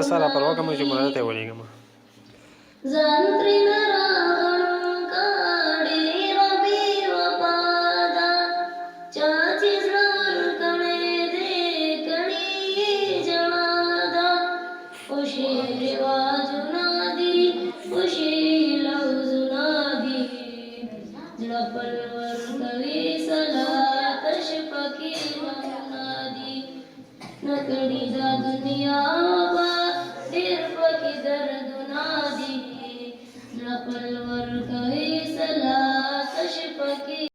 سره پروا کوم چې مراد ته ولېږم ځان ترې نه راغلم کاڼې ربي وفادا چا چې زړه ورکړی دی کڼې یې ژړا ده خوشي رواجونه دي خوشي لفظونه دي زړه پل ورکوي سلا تش پکې غمونه دي نه کړي دا دنیا با ډېر پکې دردونه دي زړه پل ورکوي سلا تش پکې